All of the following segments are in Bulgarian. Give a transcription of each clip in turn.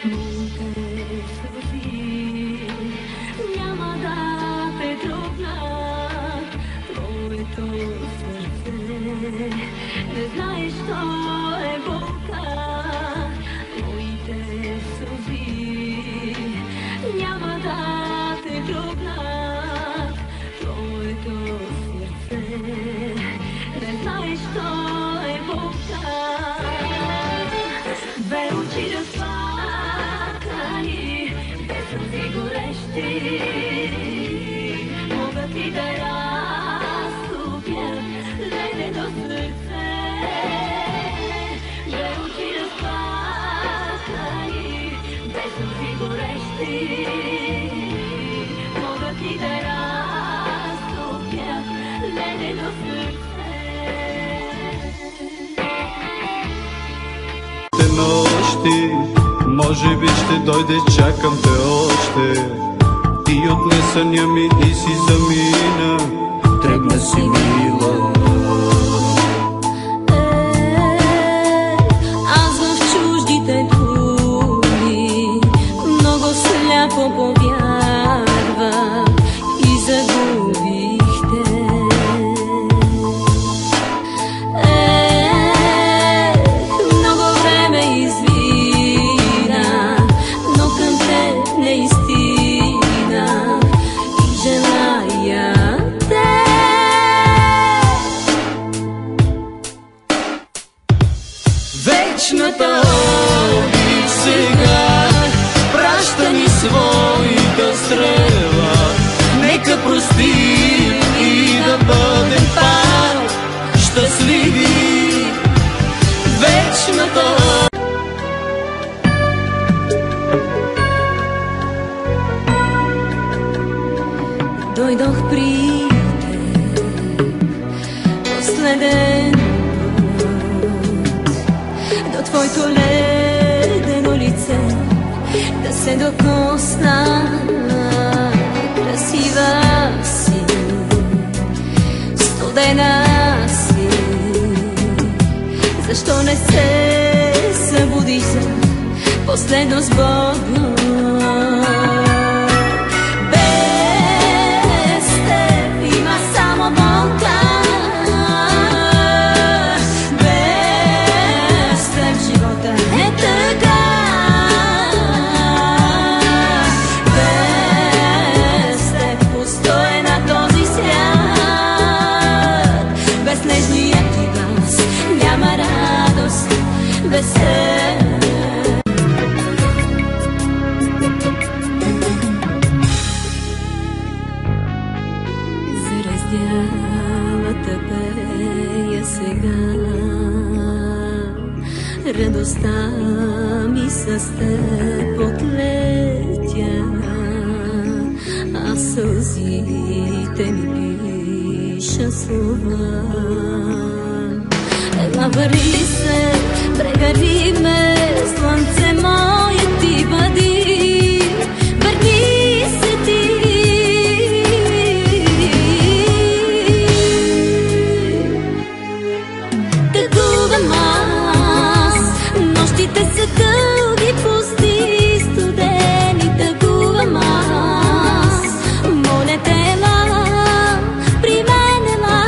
Моите сълзи няма да те трогнат, твоето сърце не знаеш, що е болка. Моите сълзи няма да те трогнат, твоето сърце не знаеш, що е болка. Две очи разплакани, без сълзи горещи, могат и да разтопят ледено сърце. Две очи разплакани, без сълзи горещи, могат и да разтопят ледено сърце. Нощи, може би ще дойде, чакам те още. Ти отне съня ми и си замина, тръгна си мила. Аз в чуждите думи много сляпо повярвах и загубихте. Вечната обич сега праща ни своята стрела. Нека простим и да бъдем пак щастливи. Вечната дойдох при те последен до твоето ледено лице, да се докосна. Красива си, студена си, защо не се събудиш за последно с Бога? За раздялата пея сега, радостта ми с теб отлетя, а сълзите ми пиша слова. Ела, върни се, прегари ме, слънце мое, ти бъди, върни се ти. Тъгувам аз, нощите са дълги, пусти, студени, тъгувам аз. Моля те, ела, при мен ела,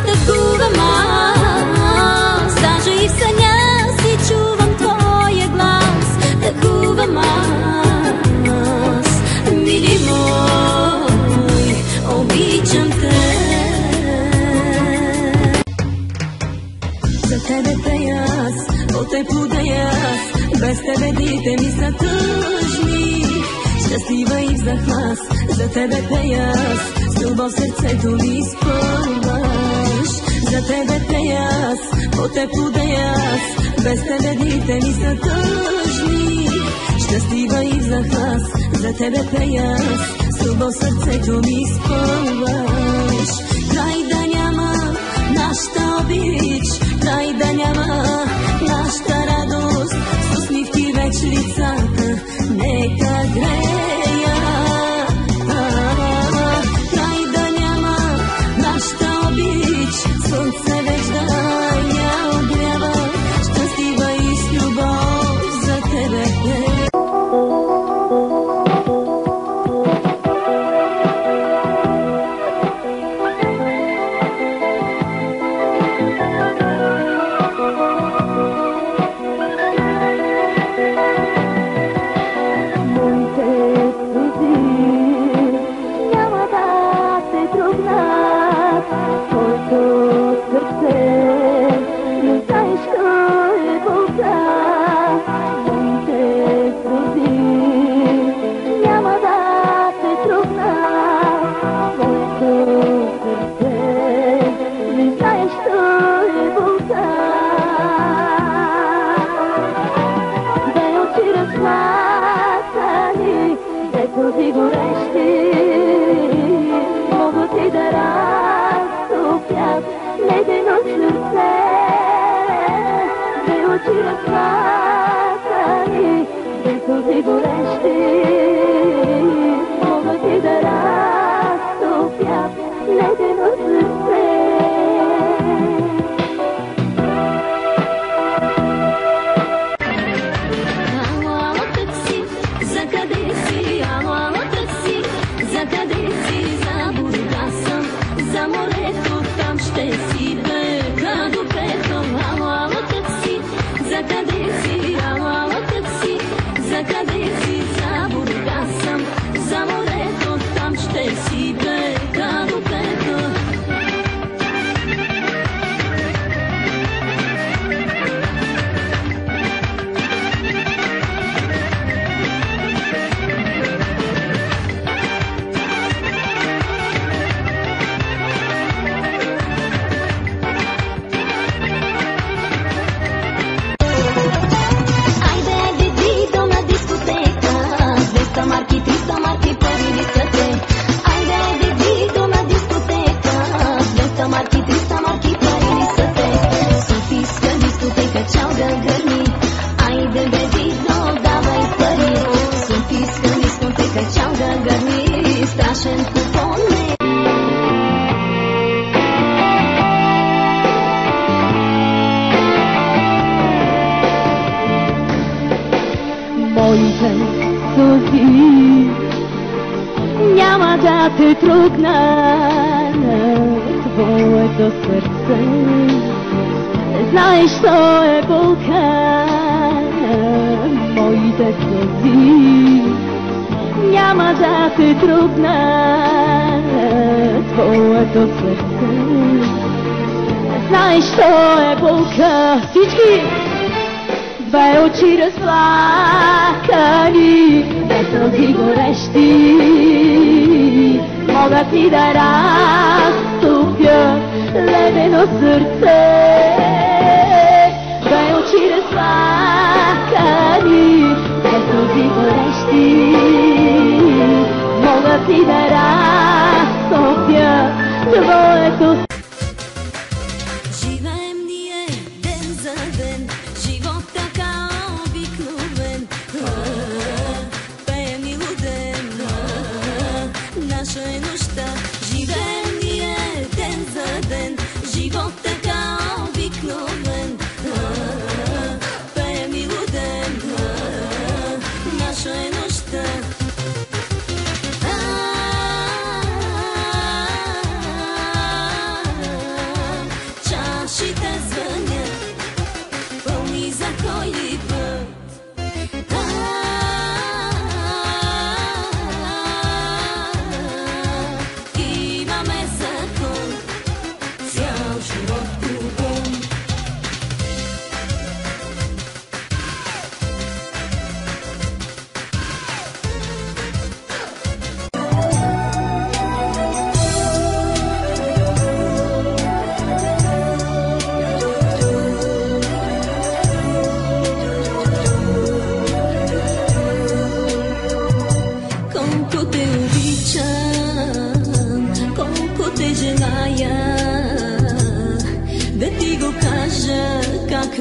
тъгувам аз. Даже и в съня си чувам твоя глас, тъгувам аз. Мили мой, обичам те. За тебе пея аз, по тепло дея аз, без тебе дните ми са тъжни. Щастлива и в захлас, за тебе пея аз, с любов сърцето ми изпълваш. За тебе пея аз, по тепло дея аз, без тебе дните ми са тъжни. Щастлива и в захлас, за тебе пея аз, с любов сърцето ми изпълваш. Край да няма нашата обич, край да няма нашата радост, с усмивки веч лицата нека грея. Край да няма нашата обич, слънце веч да я огрява, щастлива и с любов за тебе. разплакани, те сълзи горещи могат и да разтопят ледено сърце. Две очи разплакани, те сълзи горещи могат и да разтопят ледено сърце. Моите сълзи няма да те трогнат твоето сърце. Знаеш, що е болка. Моите сълзи няма да те трогнат твоето сърце. Знаеш, що е болка. Всички! Две очи разплакани, две сълзи горещи могат и да разтопят ледено сърце. Две очи разплакани, две сълзи горещи могат и да разтопят твоето сърце.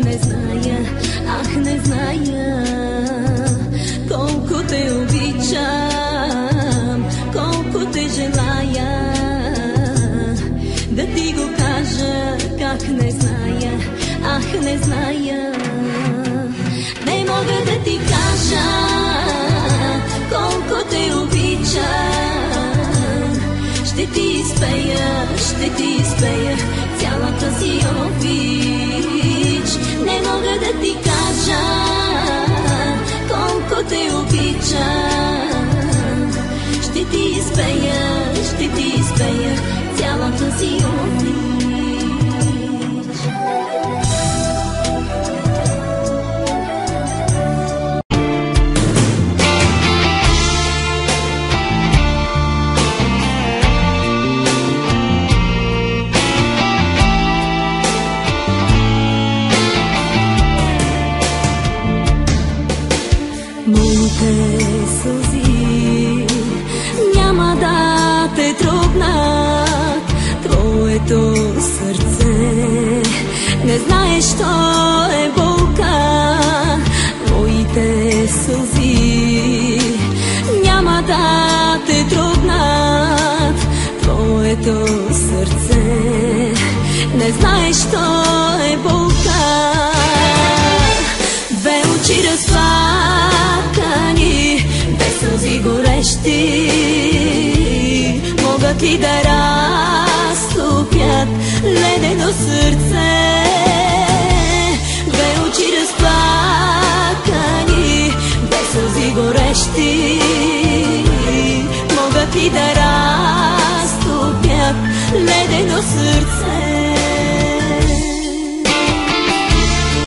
Не зная, ах, не зная колко те обичам, колко те желая. Да ти го кажа, как не зная, ах, не зная. Не мога да ти кажа колко те обичам. Ще ти изпея цялата си обич. Не мога да ти кажа колко те обичам. Ще ти изпея цялата си обич. Моите сълзи няма да те трогнат, твоето сърце не знаеш, що е болка. Моите сълзи няма да те трогнат, твоето сърце не знаеш, що е болка. Две очи разплакани, две сълзи горещи, могат ли да разтопят ледено сърце? Две очи разплакани, две сълзи горещи, могат ли да разтопят ледено сърце?